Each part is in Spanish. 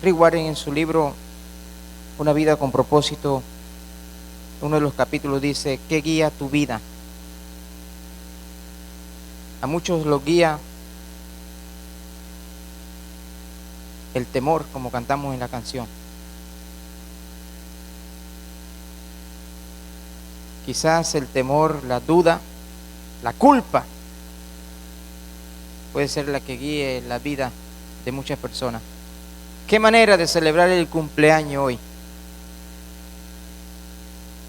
Rick Warren, en su libro Una vida con propósito, uno de los capítulos dice: ¿qué guía tu vida? A muchos los guía el temor, como cantamos en la canción. Quizás el temor, la duda, la culpa puede ser la que guíe la vida de muchas personas. ¿Qué manera de celebrar el cumpleaños hoy?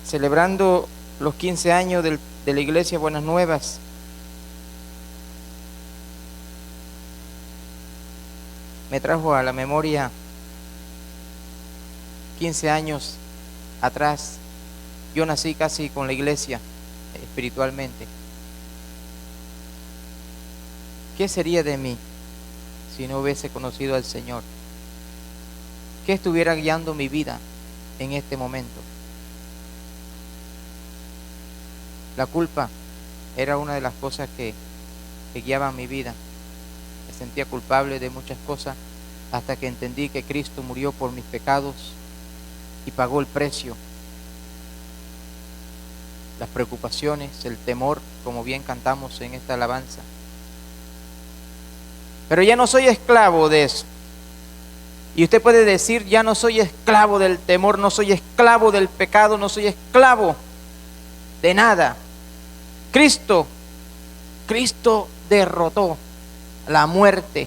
Celebrando los 15 años de la Iglesia Buenas Nuevas. Me trajo a la memoria 15 años atrás. Yo nací casi con la iglesia espiritualmente. ¿Qué sería de mí si no hubiese conocido al Señor? ¿Qué estuviera guiando mi vida en este momento? La culpa era una de las cosas que guiaban mi vida. Me sentía culpable de muchas cosas hasta que entendí que Cristo murió por mis pecados y pagó el precio. Las preocupaciones, el temor, como bien cantamos en esta alabanza. Pero ya no soy esclavo de eso. Y usted puede decir: ya no soy esclavo del temor, no soy esclavo del pecado, no soy esclavo de nada. Cristo derrotó la muerte,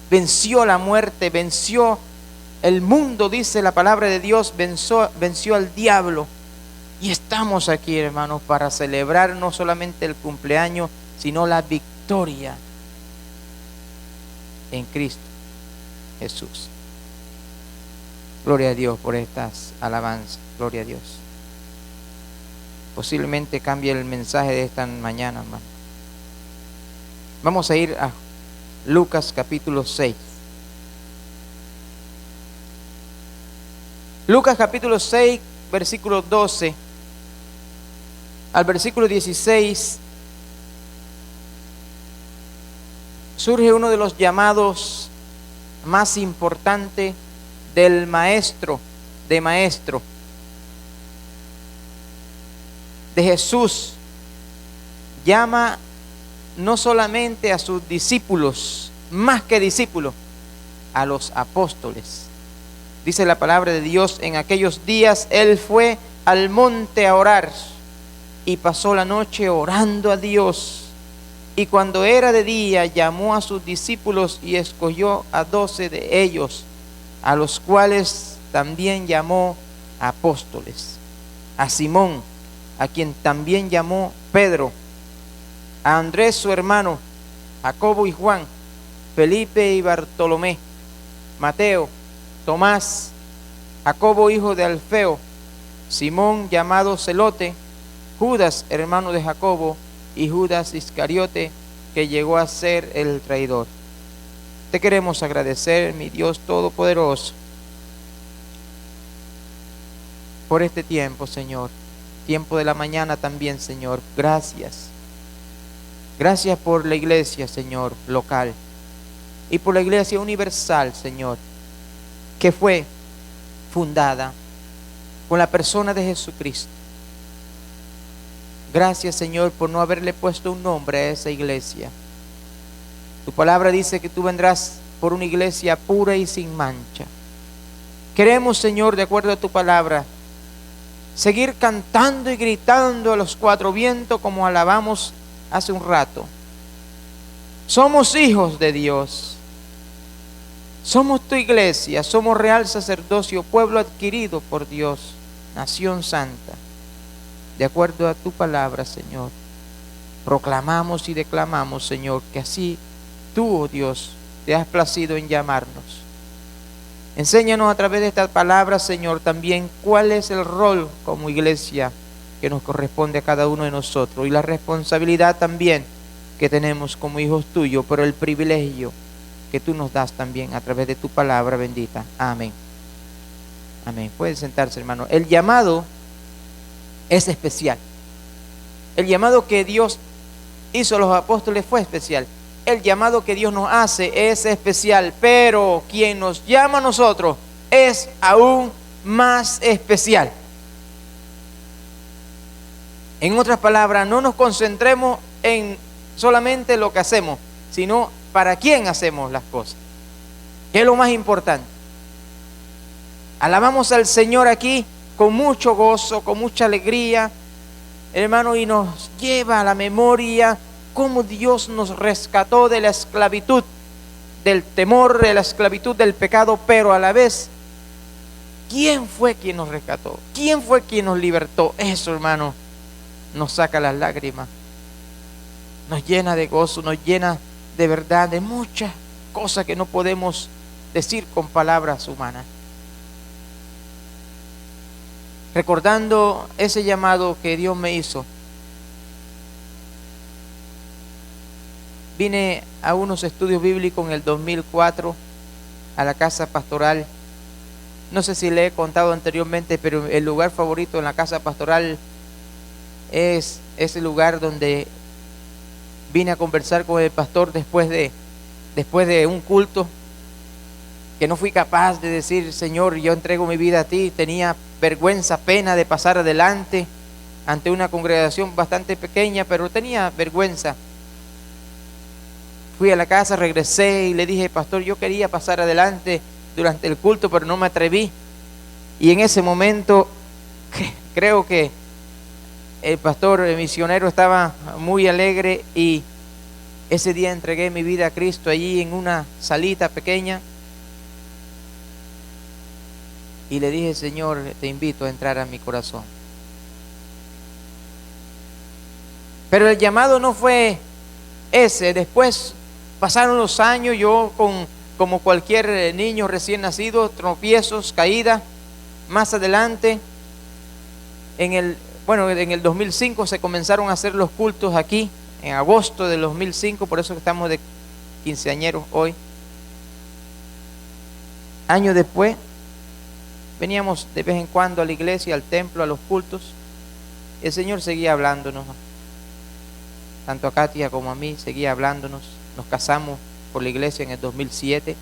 venció la muerte, venció el mundo, dice la palabra de Dios, venció al diablo. Y estamos aquí, hermanos, para celebrar no solamente el cumpleaños, sino la victoria en Cristo Jesús. Gloria a Dios por estas alabanzas. Gloria a Dios. Posiblemente cambie el mensaje de esta mañana, hermano. Vamos a ir a Lucas capítulo 6. Lucas capítulo 6, versículo 12 al versículo 16. Surge uno de los llamados más importantes del maestro, de Jesús. Llama no solamente a sus discípulos, más que discípulos, a los apóstoles. Dice la palabra de Dios: en aquellos días él fue al monte a orar y pasó la noche orando a Dios. Y cuando era de día, llamó a sus discípulos y escogió a 12 de ellos, a los cuales también llamó apóstoles: a Simón, a quien también llamó Pedro, a Andrés su hermano, Jacobo y Juan, Felipe y Bartolomé, Mateo, Tomás, Jacobo hijo de Alfeo, Simón llamado Celote, Judas hermano de Jacobo, y Judas Iscariote, que llegó a ser el traidor. Te queremos agradecer, mi Dios todopoderoso, por este tiempo, Señor. Tiempo de la mañana también, Señor. Gracias. Gracias por la iglesia, Señor, local. Y por la iglesia universal, Señor, que fue fundada con la persona de Jesucristo. Gracias, Señor, por no haberle puesto un nombre a esa iglesia. Tu palabra dice que tú vendrás por una iglesia pura y sin mancha. Queremos, Señor, de acuerdo a tu palabra, seguir cantando y gritando a los cuatro vientos como alabamos hace un rato. Somos hijos de Dios. Somos tu iglesia, somos real sacerdocio, pueblo adquirido por Dios, nación santa. De acuerdo a tu palabra, Señor, proclamamos y declamamos, Señor, que así tú, oh Dios, te has placido en llamarnos. Enséñanos a través de esta palabra, Señor, también cuál es el rol como iglesia que nos corresponde a cada uno de nosotros, y la responsabilidad también que tenemos como hijos tuyos, pero el privilegio que tú nos das también a través de tu palabra bendita. Amén. Amén. Pueden sentarse, hermano. El llamado es especial. El llamado que Dios hizo a los apóstoles fue especial. el llamado que Dios nos hace es especial, pero quien nos llama a nosotros es aún más especial. En otras palabras, no nos concentremos en solamente lo que hacemos, sino para quién hacemos las cosas, que es lo más importante. Alabamos al Señor aquí con mucho gozo, con mucha alegría, hermano, y nos lleva a la memoria cómo Dios nos rescató de la esclavitud, del temor, de la esclavitud del pecado, pero a la vez, ¿quién fue quien nos rescató? ¿Quién fue quien nos libertó? Eso, hermano, nos saca las lágrimas, nos llena de gozo, nos llena de verdad, de muchas cosas que no podemos decir con palabras humanas. Recordando ese llamado que Dios me hizo, vine a unos estudios bíblicos en el 2004 a la casa pastoral. No sé si le he contado anteriormente, pero el lugar favorito en la casa pastoral es ese lugar donde vine a conversar con el pastor después de un culto, que no fui capaz de decir: Señor, yo entrego mi vida a ti. Tenía vergüenza, pena de pasar adelante ante una congregación bastante pequeña, pero tenía vergüenza. Fui a la casa, regresé y le dije: pastor, yo quería pasar adelante durante el culto, pero no me atreví. Y en ese momento creo que el pastor misionero estaba muy alegre, y ese día entregué mi vida a Cristo allí en una salita pequeña. Y le dije: Señor, te invito a entrar a mi corazón. Pero el llamado no fue ese. Después pasaron los años, yo como cualquier niño recién nacido, tropiezos, caídas. Más adelante, en el 2005 se comenzaron a hacer los cultos aquí, en agosto del 2005, por eso estamos de quinceañeros hoy. Años después, veníamos de vez en cuando a la iglesia, al templo, a los cultos. El Señor seguía hablándonos, tanto a Katia como a mí, seguía hablándonos. Nos casamos por la iglesia en el 2007.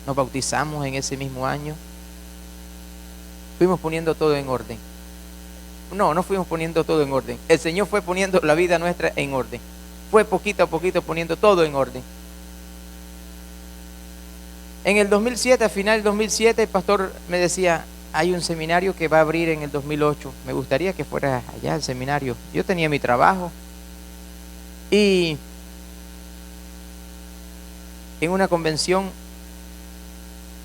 Nos bautizamos en ese mismo año. Fuimos poniendo todo en orden. No fuimos poniendo todo en orden. El Señor fue poniendo la vida nuestra en orden. Fue poquito a poquito poniendo todo en orden. En el 2007, a final del 2007, el pastor me decía: hay un seminario que va a abrir en el 2008. Me gustaría que fuera allá el seminario. Yo tenía mi trabajo. Y en una convención,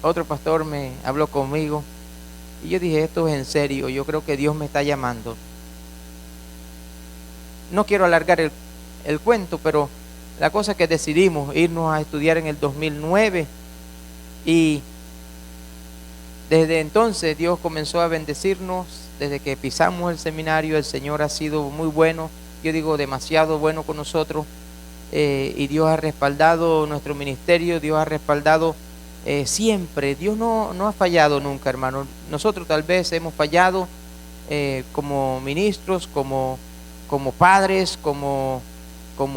otro pastor me habló conmigo. Y yo dije: esto es en serio, yo creo que Dios me está llamando. No quiero alargar el cuento, pero la cosa es que decidimos irnos a estudiar en el 2009. Y desde entonces Dios comenzó a bendecirnos. Desde que pisamos el seminario, el Señor ha sido muy bueno. Yo digo demasiado bueno con nosotros. Y Dios ha respaldado nuestro ministerio, Dios ha respaldado siempre. Dios no ha fallado nunca, hermano. Nosotros tal vez hemos fallado como ministros, como padres, como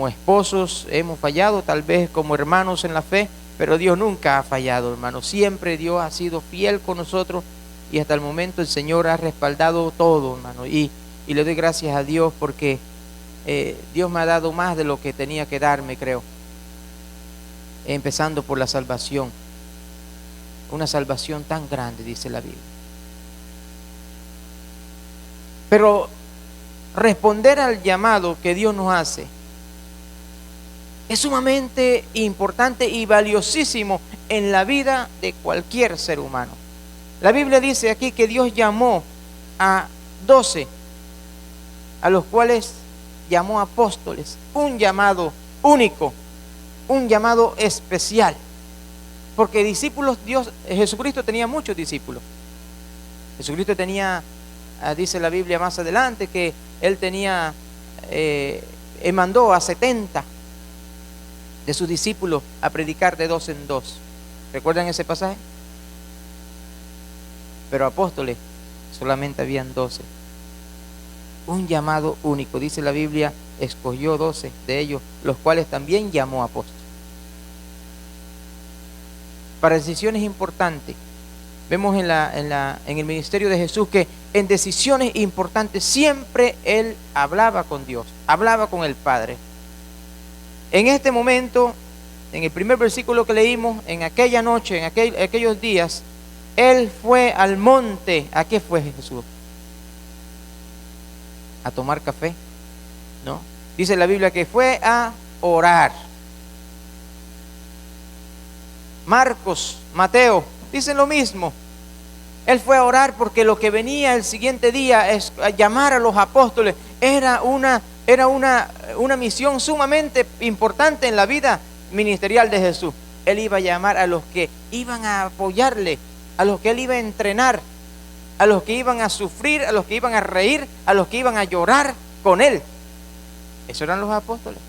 esposos, hemos fallado tal vez como hermanos en la fe, pero Dios nunca ha fallado, hermano. Siempre Dios ha sido fiel con nosotros, y hasta el momento el Señor ha respaldado todo, hermano. Y le doy gracias a Dios porque Dios me ha dado más de lo que tenía que darme, creo. Empezando por la salvación. Una salvación tan grande, dice la Biblia. Pero responder al llamado que Dios nos hace es sumamente importante y valiosísimo en la vida de cualquier ser humano. La Biblia dice aquí que Dios llamó a 12, a los cuales llamó apóstoles. Un llamado único, un llamado especial. Porque discípulos, Jesucristo tenía muchos discípulos. Jesucristo tenía, dice la Biblia más adelante, que él tenía, él mandó a 70 de sus discípulos a predicar de 2 en 2. ¿Recuerdan ese pasaje? Pero apóstoles solamente habían 12. Un llamado único. Dice la Biblia escogió 12 de ellos, los cuales también llamó apóstoles. Para decisiones importantes, vemos en el ministerio de Jesús que en decisiones importantes siempre Él hablaba con Dios, hablaba con el Padre. En este momento, en el primer versículo que leímos, en aquella noche, en aquellos días, Él fue al monte. ¿A qué fue Jesús? ¿A tomar café? No. Dice la Biblia que fue a orar. Marcos, Mateo, dicen lo mismo. Él fue a orar porque lo que venía el siguiente día es a llamar a los apóstoles. Era una misión sumamente importante en la vida ministerial de Jesús. Él iba a llamar a los que iban a apoyarle, a los que Él iba a entrenar, a los que iban a sufrir, a los que iban a reír, a los que iban a llorar con Él. Esos eran los apóstoles.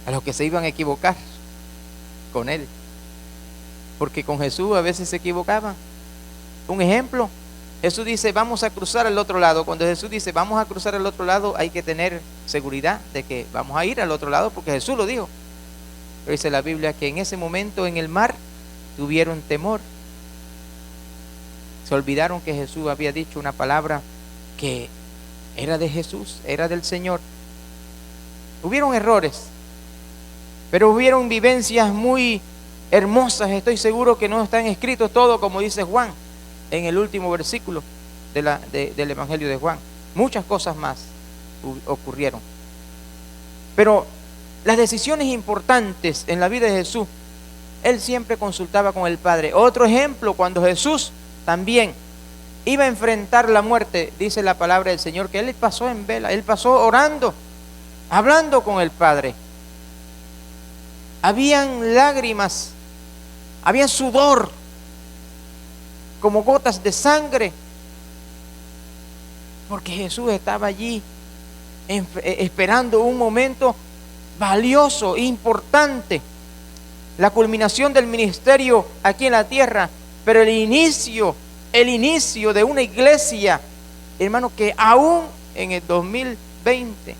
A los que se iban a equivocar con Él. Porque con Jesús a veces se equivocaban. Un ejemplo, Jesús dice, vamos a cruzar al otro lado. Cuando Jesús dice, vamos a cruzar al otro lado, hay que tener seguridad de que vamos a ir al otro lado, porque Jesús lo dijo. Pero dice la Biblia que en ese momento en el mar tuvieron temor. Se olvidaron que Jesús había dicho una palabra que era de Jesús, era del Señor. Hubieron errores, pero hubieron vivencias muy hermosas. Estoy seguro que no están escritos todo, como dice Juan en el último versículo del Evangelio de Juan. Muchas cosas más ocurrieron. Pero las decisiones importantes en la vida de Jesús, Él siempre consultaba con el Padre. Otro ejemplo, cuando Jesús también iba a enfrentar la muerte, dice la palabra del Señor, que Él pasó en vela, Él pasó orando, hablando con el Padre. Habían lágrimas, había sudor, como gotas de sangre, porque Jesús estaba allí esperando un momento valioso, importante, la culminación del ministerio aquí en la tierra, pero el inicio de una iglesia, hermano, que aún en el 2020,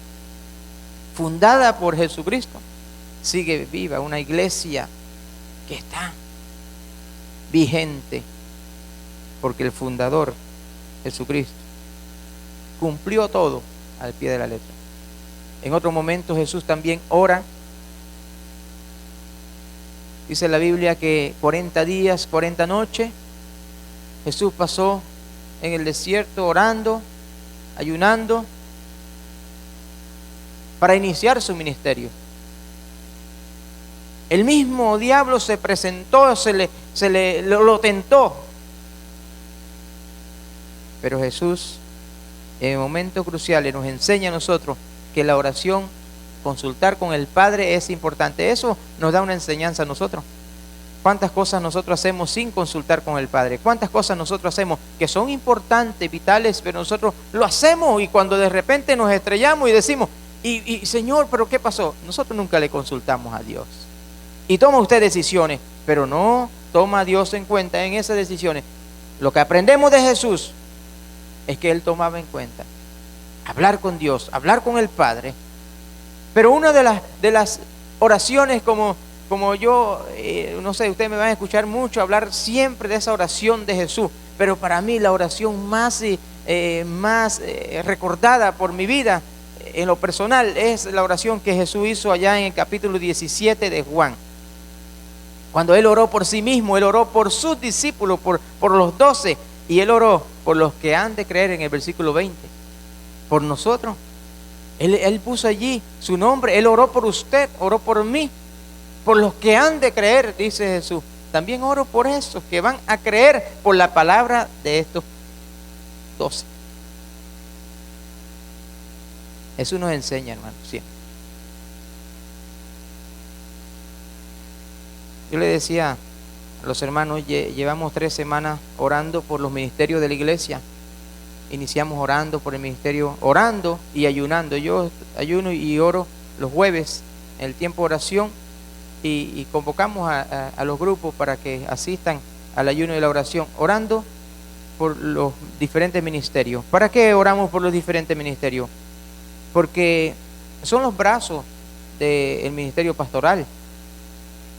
fundada por Jesucristo, sigue viva, una iglesia que está vigente, porque el fundador, Jesucristo, cumplió todo al pie de la letra. En otro momento Jesús también ora. Dice la Biblia que 40 días, 40 noches, Jesús pasó en el desierto orando, ayunando, para iniciar su ministerio. El mismo diablo se presentó, lo tentó. Pero Jesús, en momentos cruciales, nos enseña a nosotros que la oración, consultar con el Padre, es importante. Eso nos da una enseñanza a nosotros. ¿Cuántas cosas nosotros hacemos sin consultar con el Padre? ¿Cuántas cosas nosotros hacemos que son importantes, vitales, pero nosotros lo hacemos y cuando de repente nos estrellamos y decimos, y Señor, ¿pero qué pasó? Nosotros nunca le consultamos a Dios. Y toma usted decisiones, pero no toma a Dios en cuenta en esas decisiones. Lo que aprendemos de Jesús es que Él tomaba en cuenta hablar con Dios, hablar con el Padre. Pero una de las oraciones, como yo, no sé, ustedes me van a escuchar mucho hablar siempre de esa oración de Jesús, pero para mí la oración más recordada por mi vida, en lo personal, es la oración que Jesús hizo allá en el capítulo 17 de Juan. Cuando Él oró por sí mismo, Él oró por sus discípulos, por los 12, y Él oró por los que han de creer en el versículo 20, por nosotros. Él puso allí su nombre, Él oró por usted, oró por mí, por los que han de creer, dice Jesús. También oro por esos que van a creer por la palabra de estos 12. Eso nos enseña, hermano, siempre. Yo le decía a los hermanos, llevamos 3 semanas orando por los ministerios de la iglesia. Iniciamos orando por el ministerio, orando y ayunando. Yo ayuno y oro los jueves en el tiempo de oración y convocamos a los grupos para que asistan al ayuno y la oración, orando por los diferentes ministerios. ¿Para qué oramos por los diferentes ministerios? Porque son los brazos del ministerio pastoral.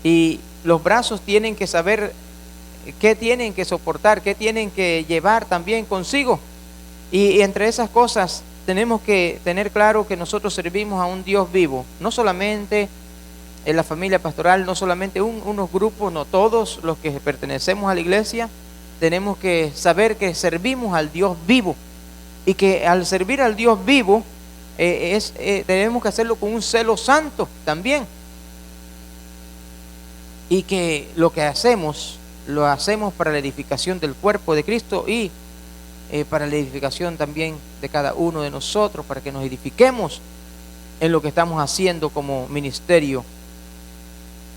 Y los brazos tienen que saber qué tienen que soportar, qué tienen que llevar también consigo. Y entre esas cosas tenemos que tener claro que nosotros servimos a un Dios vivo, no solamente en la familia pastoral, no solamente unos grupos, no todos los que pertenecemos a la iglesia. Tenemos que saber que servimos al Dios vivo y que al servir al Dios vivo tenemos que hacerlo con un celo santo también, y que lo que hacemos lo hacemos para la edificación del cuerpo de Cristo y para la edificación también de cada uno de nosotros, para que nos edifiquemos en lo que estamos haciendo como ministerio,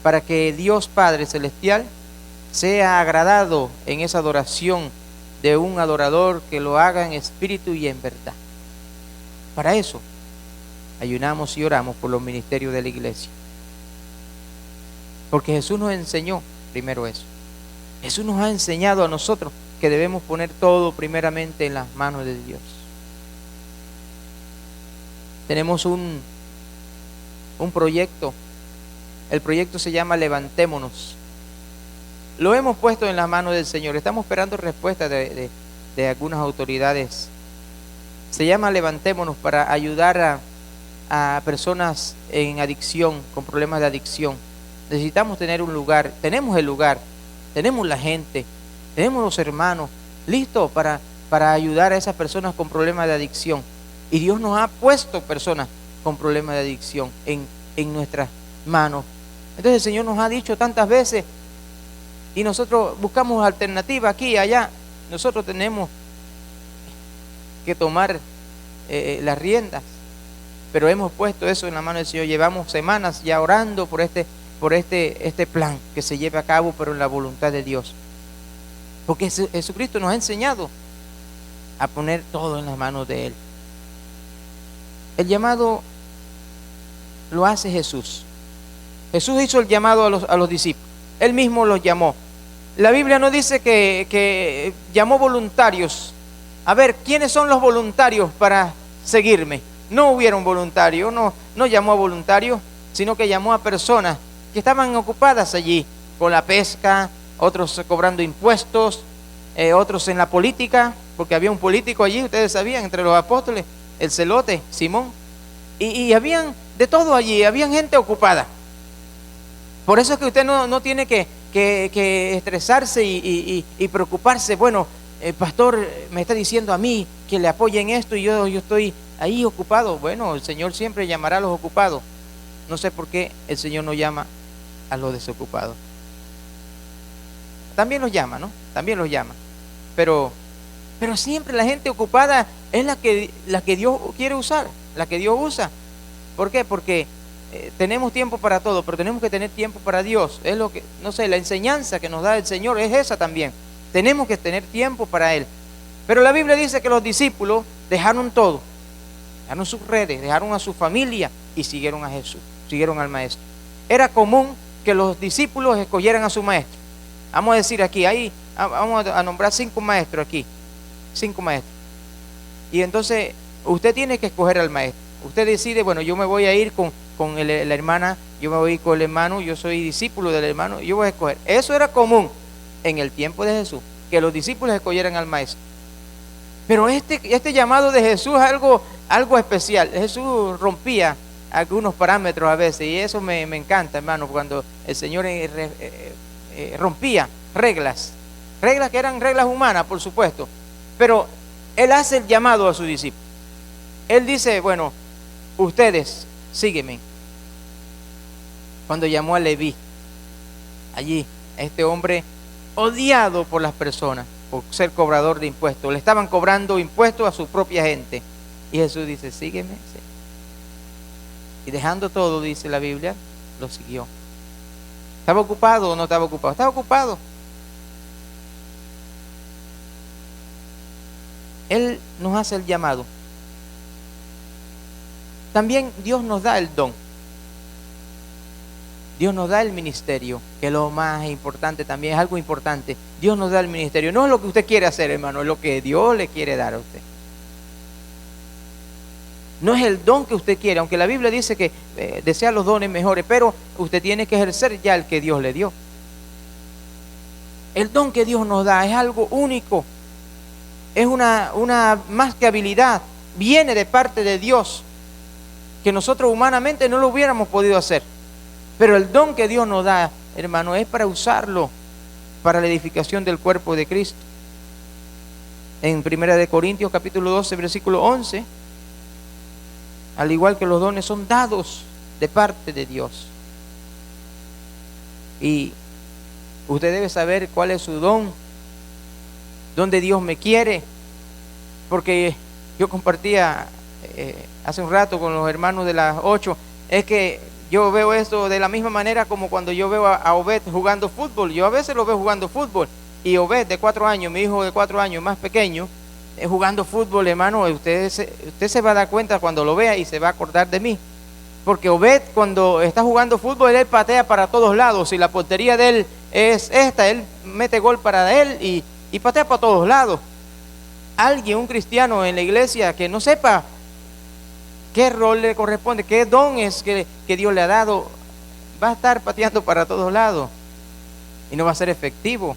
para que Dios Padre Celestial sea agradado en esa adoración de un adorador que lo haga en espíritu y en verdad. Para eso ayunamos y oramos por los ministerios de la iglesia, porque Jesús nos enseñó primero eso. Jesús nos ha enseñado a nosotros que debemos poner todo primeramente en las manos de Dios. Tenemos un proyecto. El proyecto se llama Levantémonos. Lo hemos puesto en las manos del Señor. Estamos esperando respuesta de algunas autoridades. Se llama Levantémonos, para ayudar a personas en adicción, con problemas de adicción. Necesitamos tener un lugar. Tenemos el lugar, tenemos la gente, tenemos los hermanos listos para ayudar a esas personas con problemas de adicción. Y Dios nos ha puesto personas con problemas de adicción en nuestras manos. Entonces el Señor nos ha dicho tantas veces, y nosotros buscamos alternativas aquí y allá. Nosotros tenemos que tomar las riendas, pero hemos puesto eso en la mano del Señor. Llevamos semanas ya orando por este plan que se lleve a cabo, pero en la voluntad de Dios, porque Jesucristo nos ha enseñado a poner todo en las manos de Él. El llamado lo hace Jesús. Jesús hizo el llamado a los discípulos. Él mismo los llamó. La Biblia no dice que llamó voluntarios. A ver, ¿quiénes son los voluntarios para seguirme? No hubieron voluntarios, no llamó a voluntarios, sino que llamó a personas que estaban ocupadas allí con la pesca, otros cobrando impuestos, otros en la política, porque había un político allí, ustedes sabían, entre los apóstoles, el celote, Simón, y habían de todo allí, habían gente ocupada. Por eso es que usted no tiene que estresarse y preocuparse. Bueno, el pastor me está diciendo a mí que le apoye en esto y yo estoy ahí ocupado. Bueno, el Señor siempre llamará a los ocupados. No sé por qué el Señor no llama a los desocupados. También los llama, ¿no? También los llama. Pero siempre la gente ocupada es la que Dios quiere usar, la que Dios usa. ¿Por qué? Porque tenemos tiempo para todo, pero tenemos que tener tiempo para Dios. Es lo que, no sé, la enseñanza que nos da el Señor es esa también. Tenemos que tener tiempo para Él. Pero la Biblia dice que los discípulos dejaron todo, dejaron sus redes, dejaron a su familia y siguieron a Jesús, siguieron al Maestro. Era común que los discípulos escogieran a su maestro. Vamos a decir aquí, vamos a nombrar 5 maestros aquí, 5 maestros. Y entonces usted tiene que escoger al maestro. Usted decide, bueno, yo me voy a ir con la hermana, yo me voy a ir con el hermano, yo soy discípulo del hermano, yo voy a escoger. Eso era común en el tiempo de Jesús, que los discípulos escogieran al maestro. Pero este llamado de Jesús es algo especial. Jesús rompía algunos parámetros a veces, y eso me encanta, hermano, cuando el Señor rompía reglas que eran reglas humanas, por supuesto, pero Él hace el llamado a sus discípulos. Él dice, bueno, ustedes sígueme. Cuando llamó a Leví, allí, este hombre odiado por las personas por ser cobrador de impuestos, le estaban cobrando impuestos a su propia gente, y Jesús dice, sígueme, sí. Y dejando todo, dice la Biblia, lo siguió. ¿Estaba ocupado o no estaba ocupado? Estaba ocupado. Él nos hace el llamado. También Dios nos da el don. Dios nos da el ministerio, que es lo más importante también, es algo importante. Dios nos da el ministerio. No es lo que usted quiere hacer, hermano, es lo que Dios le quiere dar a usted. No es el don que usted quiere, aunque la Biblia dice que desea los dones mejores, pero usted tiene que ejercer ya el que Dios le dio. El don que Dios nos da es algo único, es una más que habilidad, viene de parte de Dios, que nosotros humanamente no lo hubiéramos podido hacer. Pero el don que Dios nos da, hermano, es para usarlo para la edificación del cuerpo de Cristo. En 1 Corintios capítulo 12, versículo 11, al igual que los dones son dados de parte de Dios. Y usted debe saber cuál es su don, dónde Dios me quiere, porque yo compartía hace un rato con los hermanos de las 8, es que yo veo esto de la misma manera como cuando yo veo a Obed jugando fútbol. Yo a veces lo veo jugando fútbol, y Obed de 4 años, mi hijo de 4 años más pequeño, jugando fútbol, hermano, usted se va a dar cuenta cuando lo vea y se va a acordar de mí. Porque Obed, cuando está jugando fútbol, él patea para todos lados. Si la portería de él es esta, él mete gol para él y patea para todos lados. Alguien, un cristiano en la iglesia que no sepa qué rol le corresponde, qué don es que Dios le ha dado, va a estar pateando para todos lados y no va a ser efectivo.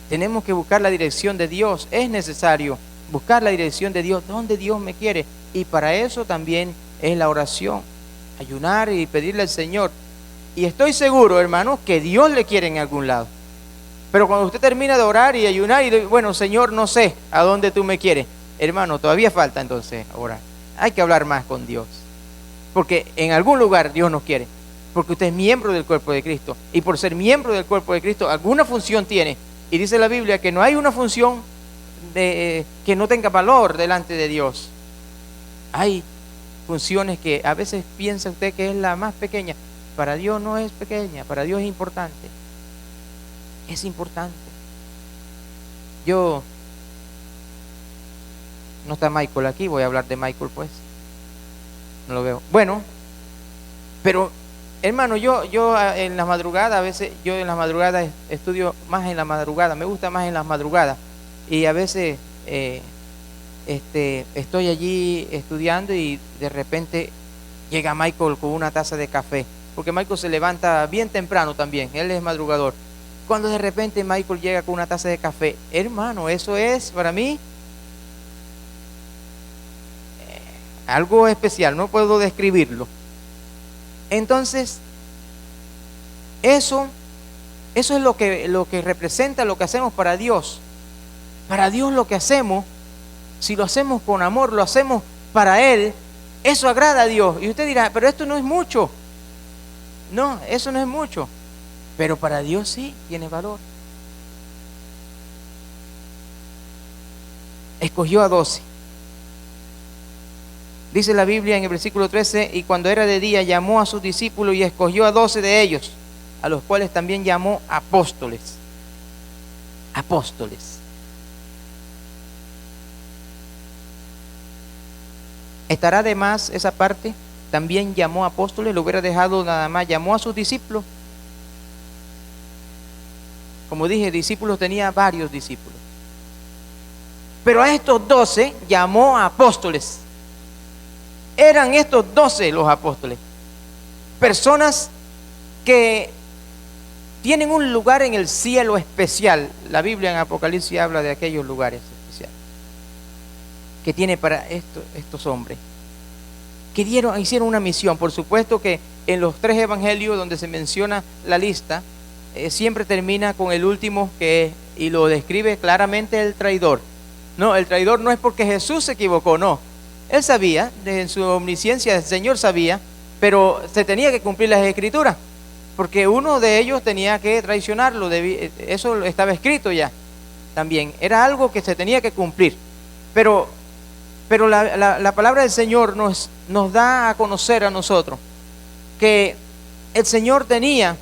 Tenemos que buscar la dirección de Dios. Es necesario buscar la dirección de Dios, donde Dios me quiere, y para eso también es la oración, ayunar y pedirle al Señor. Y estoy seguro, hermano, que Dios le quiere en algún lado. Pero cuando usted termina de orar y ayunar y bueno, Señor, no sé a dónde tú me quieres, hermano, todavía falta entonces orar. Hay que hablar más con Dios, porque en algún lugar Dios nos quiere, porque usted es miembro del cuerpo de Cristo, y por ser miembro del cuerpo de Cristo alguna función tiene. Y dice la Biblia que no hay una función que no tenga valor delante de Dios. Hay funciones que a veces piensa usted que es la más pequeña. Para Dios no es pequeña, para Dios es importante. Es importante. No está Michael aquí, voy a hablar de Michael pues. No lo veo. Bueno, pero hermano, yo en las madrugadas, a veces yo en las madrugadas estudio más en la madrugada, me gusta más en las madrugadas, y a veces estoy allí estudiando y de repente llega Michael con una taza de café, porque Michael se levanta bien temprano también, él es madrugador. Cuando de repente Michael llega con una taza de café, hermano, eso es para mí algo especial, no puedo describirlo. Entonces, eso es lo que representa lo que hacemos para Dios. Para Dios lo que hacemos, si lo hacemos con amor, lo hacemos para Él, eso agrada a Dios. Y usted dirá, pero esto no es mucho. No, eso no es mucho. Pero para Dios sí tiene valor. Escogió a 12. Dice la Biblia en el versículo 13, y cuando era de día llamó a sus discípulos y escogió a 12 de ellos, a los cuales también llamó apóstoles. Apóstoles. ¿Estará de más esa parte? También llamó apóstoles, lo hubiera dejado nada más, llamó a sus discípulos. Como dije, discípulos, tenía varios discípulos. Pero a estos 12 llamó apóstoles. Eran estos 12 los apóstoles, personas que tienen un lugar en el cielo especial. La Biblia en Apocalipsis habla de aquellos lugares especiales que tiene para estos hombres que hicieron una misión. Por supuesto que en los 3 evangelios donde se menciona la lista, siempre termina con el último, y lo describe claramente, el traidor. No, el traidor no es porque Jesús se equivocó, no. Él sabía, en su omnisciencia el Señor sabía, pero se tenía que cumplir las escrituras, porque uno de ellos tenía que traicionarlo, eso estaba escrito ya, también, era algo que se tenía que cumplir. Pero la palabra del Señor nos da a conocer a nosotros que el Señor tenía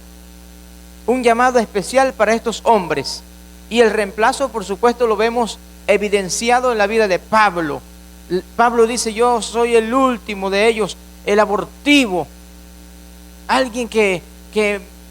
un llamado especial para estos hombres, y el reemplazo, por supuesto, lo vemos evidenciado en la vida de Pablo. Pablo dice, yo soy el último de ellos, el abortivo, alguien que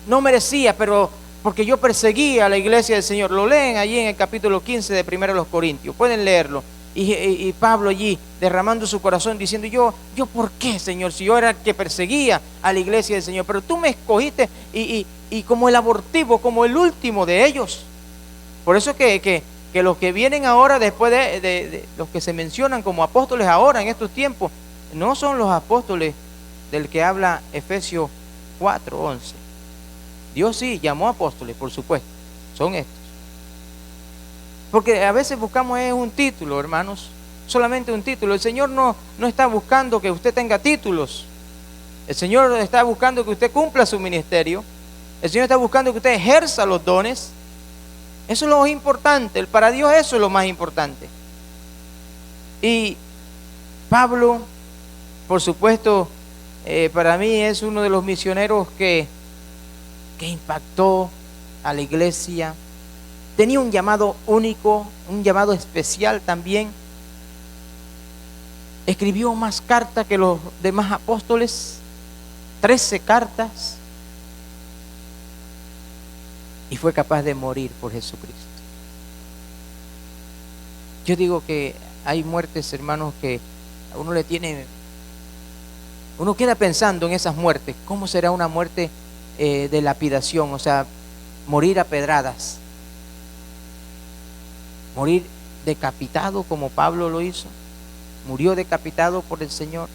no merecía, pero porque yo perseguía a la iglesia del Señor. Lo leen allí en el capítulo 15 de 1 de los Corintios, pueden leerlo. Y Pablo allí derramando su corazón diciendo, yo ¿por qué, Señor? Si yo era el que perseguía a la iglesia del Señor, pero tú me escogiste y como el abortivo, como el último de ellos. Por eso que los que vienen ahora después de los que se mencionan como apóstoles ahora en estos tiempos, no son los apóstoles del que habla Efesios 4:11. Dios sí llamó apóstoles, por supuesto, son estos. Porque a veces buscamos un título, hermanos, solamente un título. El Señor no está buscando que usted tenga títulos. El Señor está buscando que usted cumpla su ministerio. El Señor está buscando que usted ejerza los dones. Eso es lo más importante. Para Dios eso es lo más importante. Y Pablo, por supuesto, para mí es uno de los misioneros que impactó a la iglesia. Tenía un llamado único, un llamado especial también. Escribió más cartas que los demás apóstoles, 13 cartas, y fue capaz de morir por Jesucristo. Yo digo que hay muertes, hermanos, que a uno le tiene, uno queda pensando en esas muertes. ¿Cómo será una muerte de lapidación? O sea, morir a pedradas, morir decapitado como Pablo lo hizo. Murió decapitado por el Señor.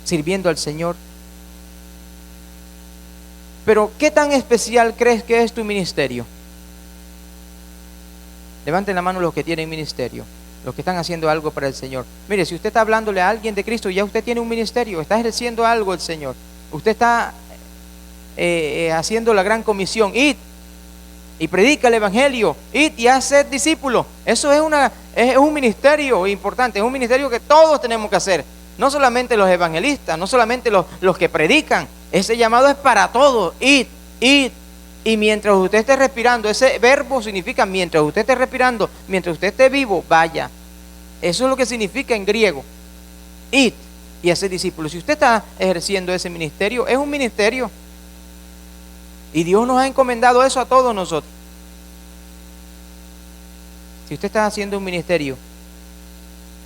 Sirviendo al Señor. Pero ¿qué tan especial crees que es tu ministerio? Levanten la mano los que tienen ministerio, los que están haciendo algo para el Señor. Mire, si usted está hablándole a alguien de Cristo, ya usted tiene un ministerio, está ejerciendo algo el Señor. Usted está haciendo la gran comisión. Id y predica el evangelio, id y haced discípulos. Eso es un ministerio importante, es un ministerio que todos tenemos que hacer, no solamente los evangelistas, no solamente los que predican. Ese llamado es para todos. Id. Y mientras usted esté respirando, ese verbo significa mientras usted esté respirando, mientras usted esté vivo, vaya. Eso es lo que significa en griego. Id y haced discípulos. Si usted está ejerciendo ese ministerio, es un ministerio. Y Dios nos ha encomendado eso a todos nosotros. Si usted está haciendo un ministerio,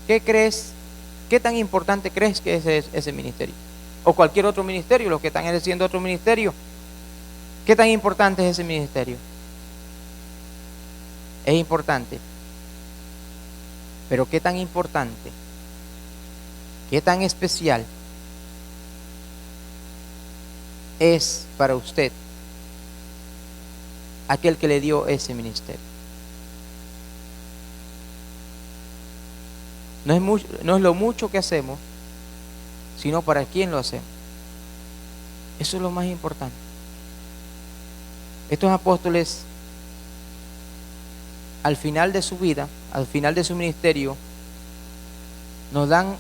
¿qué crees? ¿Qué tan importante crees que es ese ministerio? O cualquier otro ministerio, los que están ejerciendo otro ministerio. ¿Qué tan importante es ese ministerio? Es importante. Pero ¿qué tan importante? ¿Qué tan especial es para usted aquel que le dio ese ministerio? No es lo mucho que hacemos, sino para quién lo hacemos. Eso es lo más importante. Estos apóstoles, al final de su vida, al final de su ministerio, nos dan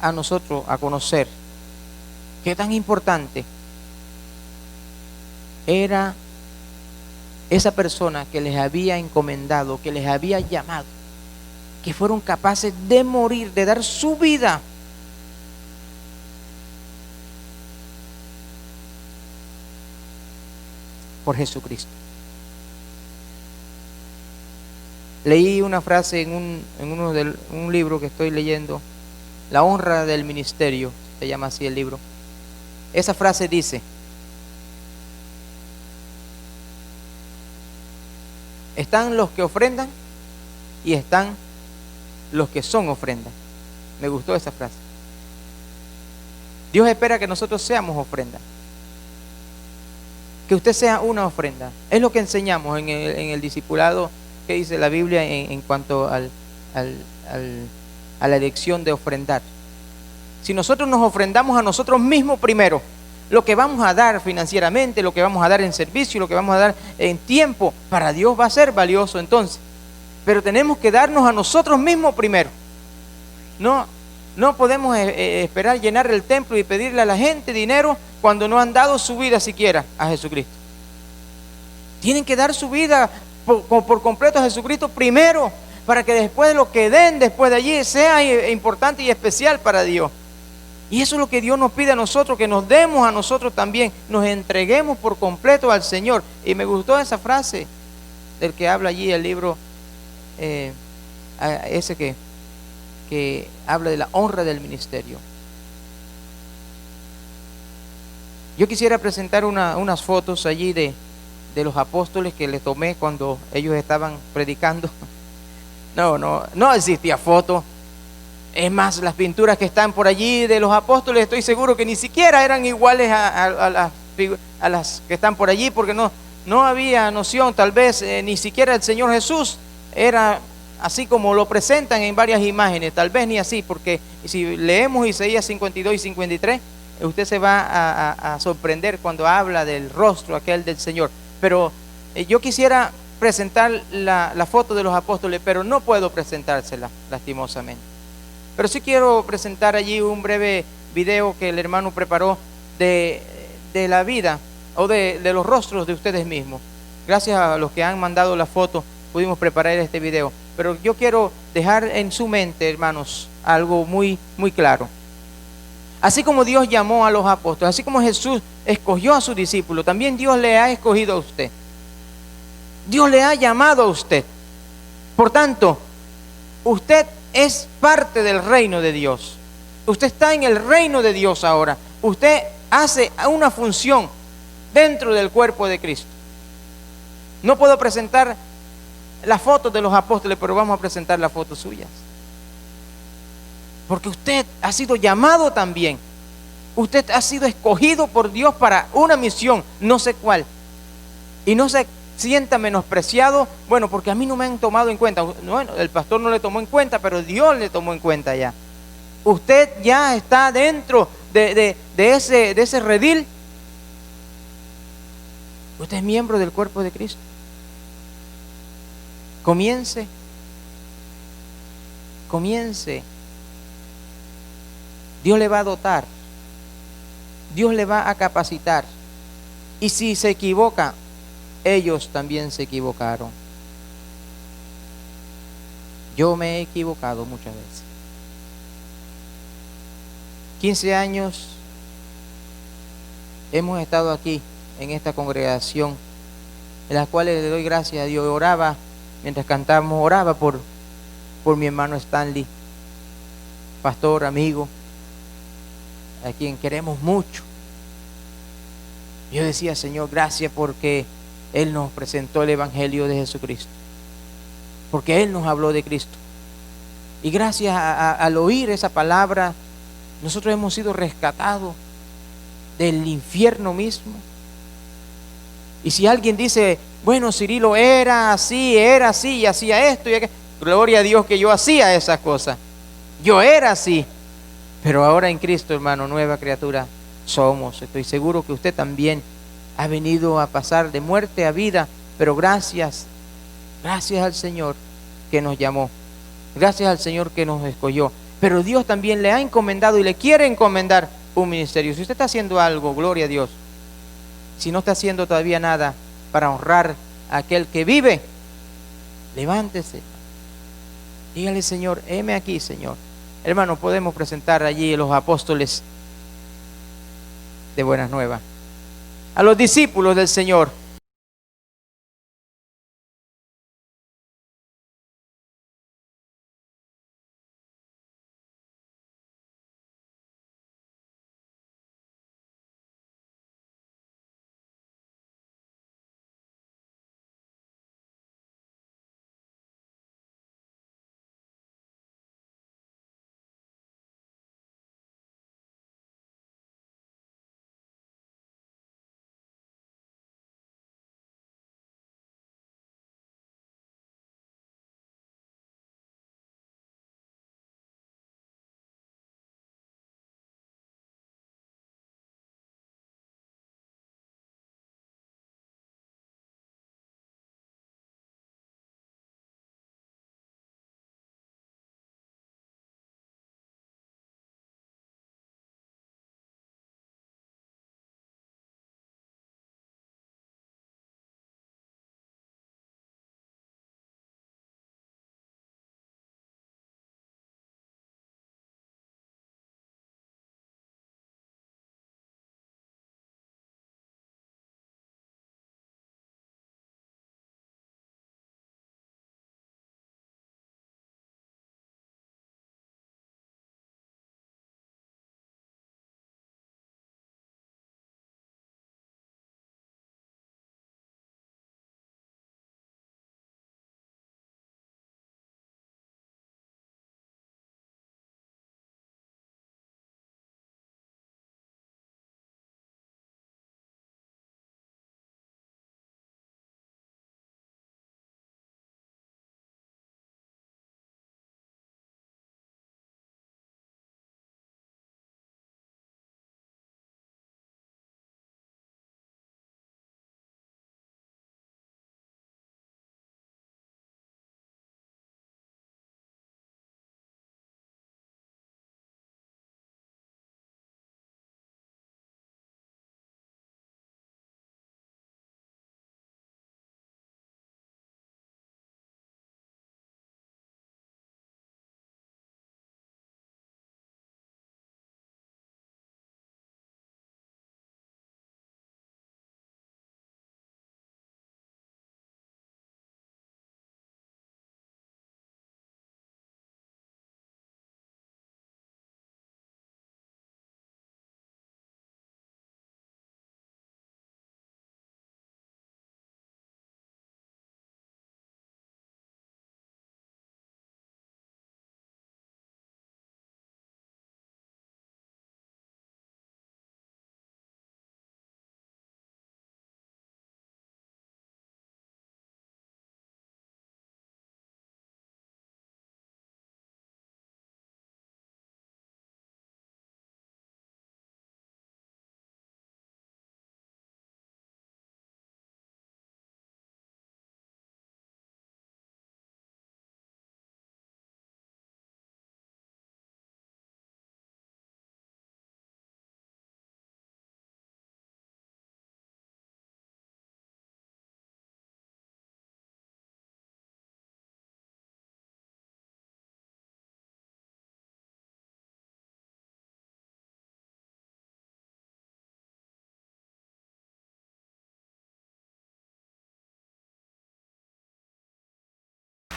a nosotros a conocer qué tan importante era esa persona que les había encomendado, que les había llamado, que fueron capaces de morir, de dar su vida por Jesucristo. Leí una frase en un libro que estoy leyendo, La honra del ministerio, se llama así el libro. Esa frase dice: están los que ofrendan y están los que son ofrendas. Me gustó esa frase. Dios espera que nosotros seamos ofrendas, que usted sea una ofrenda. Es lo que enseñamos en el discipulado que dice la Biblia en cuanto a la elección de ofrendar. Si nosotros nos ofrendamos a nosotros mismos primero, lo que vamos a dar financieramente, lo que vamos a dar en servicio, lo que vamos a dar en tiempo, para Dios va a ser valioso entonces. Pero tenemos que darnos a nosotros mismos primero. No podemos esperar llenar el templo y pedirle a la gente dinero cuando no han dado su vida siquiera a Jesucristo. Tienen que dar su vida por completo a Jesucristo primero, para que después lo que den después de allí sea importante y especial para Dios. Y eso es lo que Dios nos pide a nosotros, que nos demos a nosotros también, nos entreguemos por completo al Señor. Y me gustó esa frase del que habla allí el libro, ese que habla de la honra del ministerio. Yo quisiera presentar unas fotos allí de los apóstoles que les tomé cuando ellos estaban predicando. No existía foto. Es más, las pinturas que están por allí de los apóstoles, estoy seguro que ni siquiera eran iguales a las que están por allí, porque no había noción, tal vez ni siquiera el Señor Jesús era así como lo presentan en varias imágenes, tal vez ni así, porque si leemos Isaías 52 y 53, usted se va a sorprender cuando habla del rostro aquel del Señor. Pero yo quisiera presentar la foto de los apóstoles, pero no puedo presentársela, lastimosamente. Pero sí quiero presentar allí un breve video que el hermano preparó de la vida o de los rostros de ustedes mismos. Gracias a los que han mandado la foto pudimos preparar este video. Pero yo quiero dejar en su mente, hermanos, algo muy, muy claro. Así como Dios llamó a los apóstoles, así como Jesús escogió a sus discípulos, también Dios le ha escogido a usted. Dios le ha llamado a usted. Por tanto, usted es parte del reino de Dios. Usted está en el reino de Dios ahora. Usted hace una función dentro del cuerpo de Cristo. No puedo presentar las fotos de los apóstoles, pero vamos a presentar las fotos suyas. Porque usted ha sido llamado también. Usted ha sido escogido por Dios para una misión, no sé cuál. Y no se sienta menospreciado, bueno, porque a mí no me han tomado en cuenta. Bueno, el pastor no le tomó en cuenta, pero Dios le tomó en cuenta ya. Usted ya está dentro de ese redil. Usted es miembro del cuerpo de Cristo. Comience. Dios le va a dotar. Dios le va a capacitar. Y si se equivoca, ellos también se equivocaron. Yo me he equivocado muchas veces. 15 años hemos estado aquí en esta congregación, en las cuales le doy gracias a Dios. Oraba mientras cantamos, oraba por mi hermano Stanley, pastor, amigo, a quien queremos mucho. Yo decía, Señor, gracias porque Él nos presentó el Evangelio de Jesucristo, porque Él nos habló de Cristo. Y gracias al oír esa palabra, nosotros hemos sido rescatados del infierno mismo. Y si alguien dice, bueno, Cirilo era así y hacía esto y aquello, gloria a Dios que yo hacía esas cosas. Yo era así. Pero ahora en Cristo, hermano, nueva criatura somos. Estoy seguro que usted también ha venido a pasar de muerte a vida, pero gracias al Señor que nos llamó. Gracias al Señor que nos escogió. Pero Dios también le ha encomendado y le quiere encomendar un ministerio. Si usted está haciendo algo, gloria a Dios. Si no está haciendo todavía nada para honrar a aquel que vive, levántese. Dígale, Señor, heme aquí, Señor. Hermano, podemos presentar allí los apóstoles de Buenas Nuevas, a los discípulos del Señor.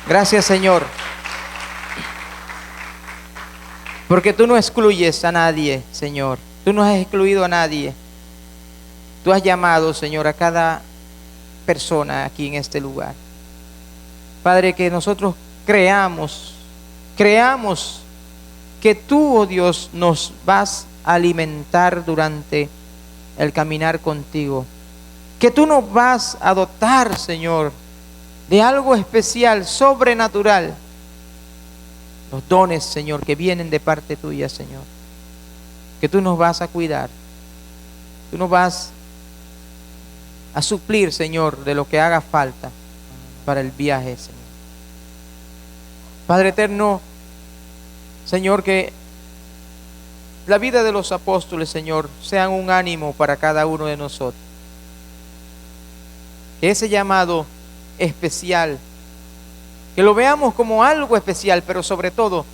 Gracias, Señor. Porque tú no excluyes a nadie, Señor. Tú no has excluido a nadie. Tú has llamado, Señor, a cada persona aquí en este lugar. Padre, que nosotros creamos que tú, oh Dios, nos vas a alimentar durante el caminar contigo. Que tú nos vas a dotar, Señor, de algo especial, sobrenatural. Los dones, Señor, que vienen de parte tuya, Señor. Que tú nos vas a cuidar. Tú nos vas a suplir, Señor, de lo que haga falta para el viaje, Señor. Padre eterno, Señor, que la vida de los apóstoles, Señor, sean un ánimo para cada uno de nosotros. Que ese llamado especial, que lo veamos como algo especial, pero sobre todo,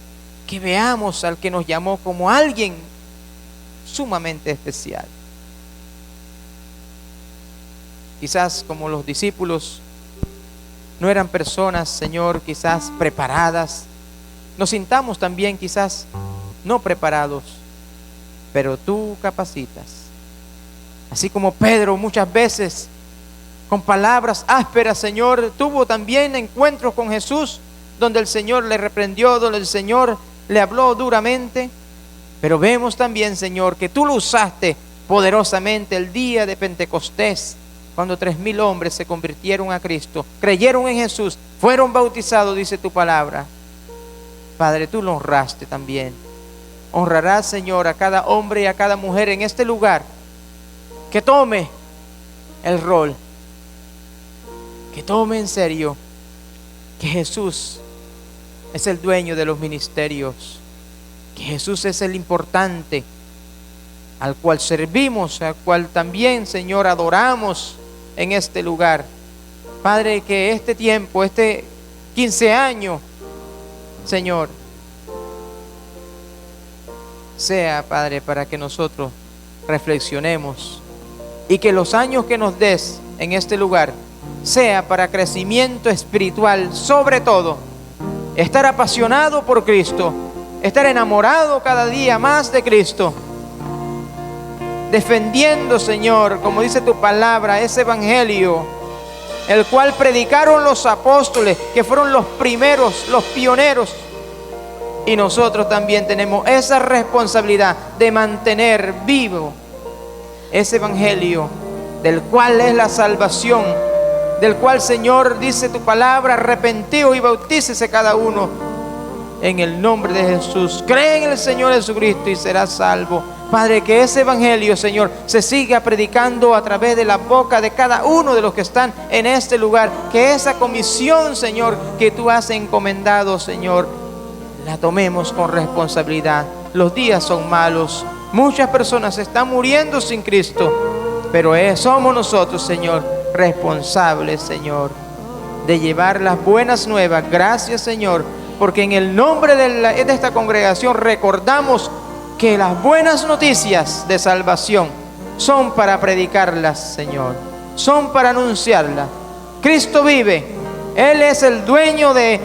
que veamos al que nos llamó como alguien sumamente especial. Quizás como los discípulos no eran personas, Señor, quizás preparadas. Nos sintamos también quizás no preparados, pero tú capacitas. Así como Pedro muchas veces con palabras ásperas, Señor, tuvo también encuentros con Jesús, donde el Señor le reprendió, donde el Señor le habló duramente. Pero vemos también, Señor, que tú lo usaste poderosamente el día de Pentecostés, cuando 3,000 hombres se convirtieron a Cristo, creyeron en Jesús, fueron bautizados, dice tu palabra. Padre, tú lo honraste también. Honrarás, Señor, a cada hombre y a cada mujer en este lugar que tome el rol, que tome en serio que Jesús es el dueño de los ministerios, que Jesús es el importante, al cual servimos, al cual también, Señor, adoramos en este lugar. Padre, que este tiempo, este 15 años, Señor, sea, Padre, para que nosotros reflexionemos y que los años que nos des en este lugar sea para crecimiento espiritual, sobre todo, estar apasionado por Cristo, estar enamorado cada día más de Cristo, defendiendo, Señor, como dice tu palabra, ese evangelio, el cual predicaron los apóstoles, que fueron los primeros, los pioneros. Y nosotros también tenemos esa responsabilidad de mantener vivo ese evangelio, del cual es la salvación, del cual, Señor, dice tu palabra, arrepentíos y bautícese cada uno en el nombre de Jesús. Cree en el Señor Jesucristo y serás salvo. Padre, que ese evangelio, Señor, se siga predicando a través de la boca de cada uno de los que están en este lugar. Que esa comisión, Señor, que tú has encomendado, Señor, la tomemos con responsabilidad. Los días son malos. Muchas personas están muriendo sin Cristo. Pero somos nosotros, Señor, responsables, Señor, de llevar las buenas nuevas. Gracias, Señor, porque en el nombre de esta congregación recordamos que las buenas noticias de salvación son para predicarlas, Señor, son para anunciarlas. Cristo vive, Él es el dueño de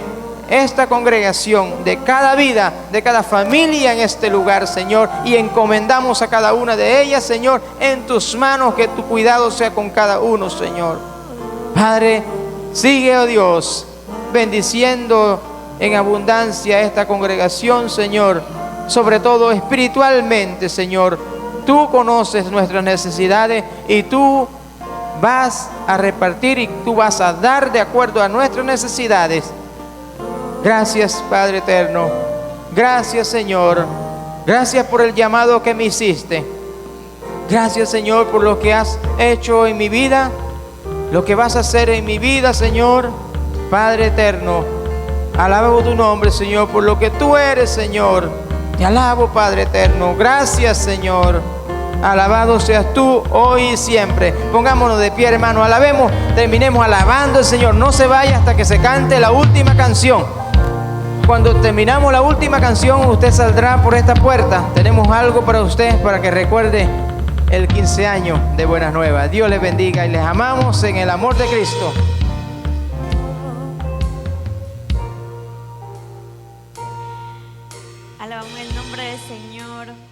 esta congregación, de cada vida, de cada familia en este lugar, Señor, y encomendamos a cada una de ellas, Señor, en tus manos, que tu cuidado sea con cada uno, Señor. Padre, sigue, oh Dios, bendiciendo en abundancia esta congregación, Señor, sobre todo espiritualmente, Señor. Tú conoces nuestras necesidades y tú vas a repartir y tú vas a dar de acuerdo a nuestras necesidades. Gracias, Padre eterno. Gracias, Señor. Gracias por el llamado que me hiciste. Gracias, Señor, por lo que has hecho en mi vida, lo que vas a hacer en mi vida, Señor. Padre eterno, alabo tu nombre, Señor, por lo que tú eres, Señor. Te alabo, Padre eterno. Gracias, Señor. Alabado seas tú hoy y siempre. Pongámonos de pie, hermano. Alabemos, terminemos alabando al Señor. No se vaya hasta que se cante la última canción. Cuando terminamos la última canción, usted saldrá por esta puerta. Tenemos algo para usted, para que recuerde el 15 años de Buenas Nuevas. Dios les bendiga y les amamos en el amor de Cristo. Alabamos el nombre del Señor.